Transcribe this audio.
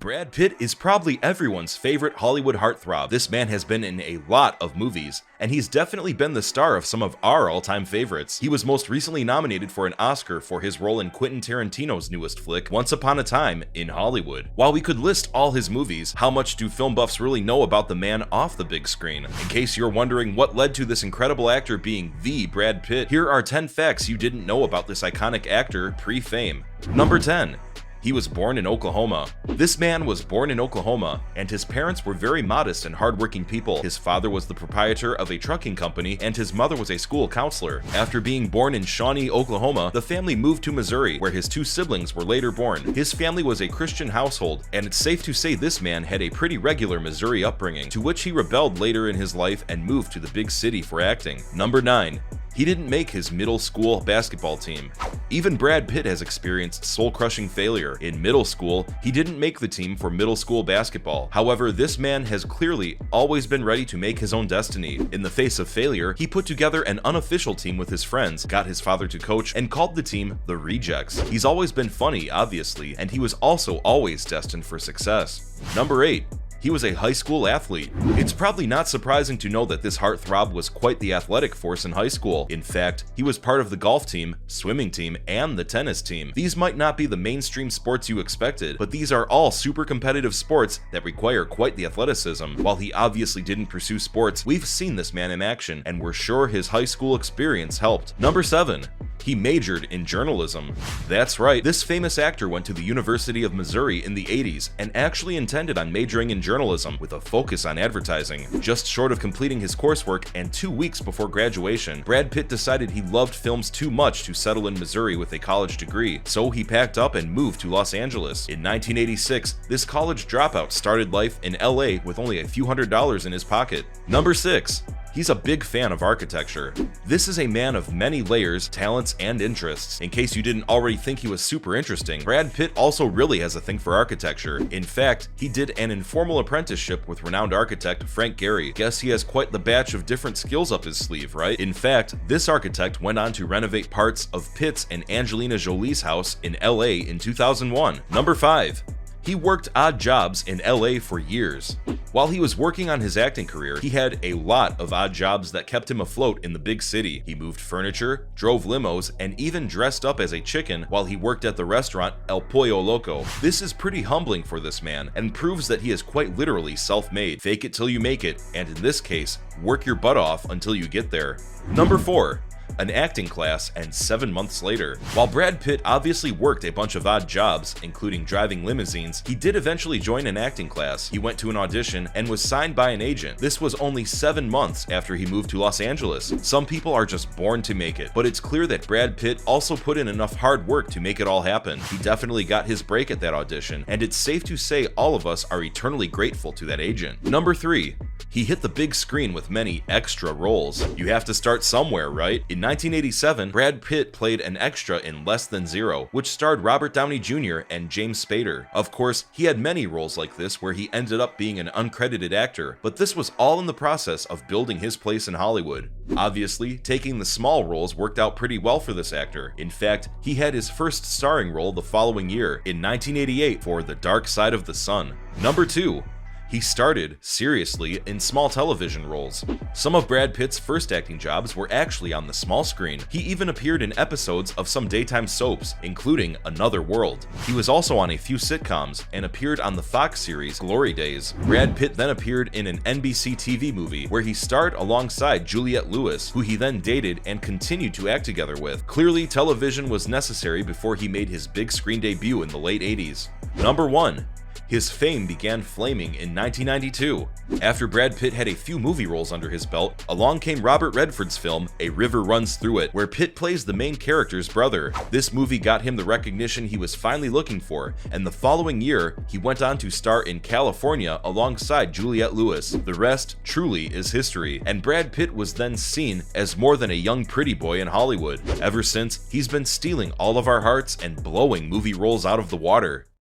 Brad Pitt is probably everyone's favorite Hollywood heartthrob. This man has been in a lot of movies, and he's definitely been the star of some of our all-time favorites. He was most recently nominated for an Oscar for his role in Quentin Tarantino's newest flick, Once Upon a Time in Hollywood. While we could list all his movies, how much do film buffs really know about the man off the big screen? In case you're wondering what led to this incredible actor being the Brad Pitt, here are 10 facts you didn't know about this iconic actor pre-fame. Number 10. He was born in Oklahoma. This man was born in Oklahoma, and his parents were very modest and hardworking people. His father was the proprietor of a trucking company, and his mother was a school counselor. After being born in Shawnee, Oklahoma, the family moved to Missouri, where his two siblings were later born. His family was a Christian household, and it's safe to say this man had a pretty regular Missouri upbringing, to which he rebelled later in his life and moved to the big city for acting. Number 9. He didn't make his middle school basketball team. Even Brad Pitt has experienced soul-crushing failure. In middle school, he didn't make the team for middle school basketball. However, this man has clearly always been ready to make his own destiny. In the face of failure, he put together an unofficial team with his friends, got his father to coach, and called the team the Rejects. He's always been funny, obviously, and he was also always destined for success. Number 8. He was a high school athlete. It's probably not surprising to know that this heartthrob was quite the athletic force in high school. In fact, he was part of the golf team, swimming team, and the tennis team. These might not be the mainstream sports you expected, but these are all super competitive sports that require quite the athleticism. While he obviously didn't pursue sports, we've seen this man in action, and we're sure his high school experience helped. Number 7. He majored in journalism. That's right, this famous actor went to the University of Missouri in the 80s and actually intended on majoring in journalism with a focus on advertising. Just short of completing his coursework and 2 weeks before graduation, Brad Pitt decided he loved films too much to settle in Missouri with a college degree, so he packed up and moved to Los Angeles. In 1986, this college dropout started life in LA with only a few $100s in his pocket. Number 6. He's a big fan of architecture. This is a man of many layers, talents, and interests. In case you didn't already think he was super interesting, Brad Pitt also really has a thing for architecture. In fact, he did an informal apprenticeship with renowned architect Frank Gehry. Guess he has quite the batch of different skills up his sleeve, right? In fact, this architect went on to renovate parts of Pitt's and Angelina Jolie's house in LA in 2001. Number 5. He worked odd jobs in LA for years. While he was working on his acting career, he had a lot of odd jobs that kept him afloat in the big city. He moved furniture, drove limos, and even dressed up as a chicken while he worked at the restaurant El Pollo Loco. This is pretty humbling for this man and proves that he is quite literally self-made. Fake it till you make it, and in this case, work your butt off until you get there. Number 4. An acting class, and 7 months later. While Brad Pitt obviously worked a bunch of odd jobs, including driving limousines, he did eventually join an acting class. He went to an audition and was signed by an agent. This was only 7 months after he moved to Los Angeles. Some people are just born to make it, but it's clear that Brad Pitt also put in enough hard work to make it all happen. He definitely got his break at that audition, and it's safe to say all of us are eternally grateful to that agent. Number 3. He hit the big screen with many extra roles. You have to start somewhere, right? In 1987, Brad Pitt played an extra in Less Than Zero, which starred Robert Downey Jr. and James Spader. Of course, he had many roles like this where he ended up being an uncredited actor, but this was all in the process of building his place in Hollywood. Obviously, taking the small roles worked out pretty well for this actor. In fact, he had his first starring role the following year, in 1988, for The Dark Side of the Sun. Number 2. He started, seriously, in small television roles. Some of Brad Pitt's first acting jobs were actually on the small screen. He even appeared in episodes of some daytime soaps, including Another World. He was also on a few sitcoms and appeared on the Fox series Glory Days. Brad Pitt then appeared in an NBC TV movie where he starred alongside Juliette Lewis, who he then dated and continued to act together with. Clearly, television was necessary before he made his big screen debut in the late 80s. Number 1. His fame began flaming in 1992. After Brad Pitt had a few movie roles under his belt, along came Robert Redford's film, A River Runs Through It, where Pitt plays the main character's brother. This movie got him the recognition he was finally looking for, and the following year, he went on to star in California alongside Juliette Lewis. The rest truly is history, and Brad Pitt was then seen as more than a young pretty boy in Hollywood. Ever since, he's been stealing all of our hearts and blowing movie roles out of the water.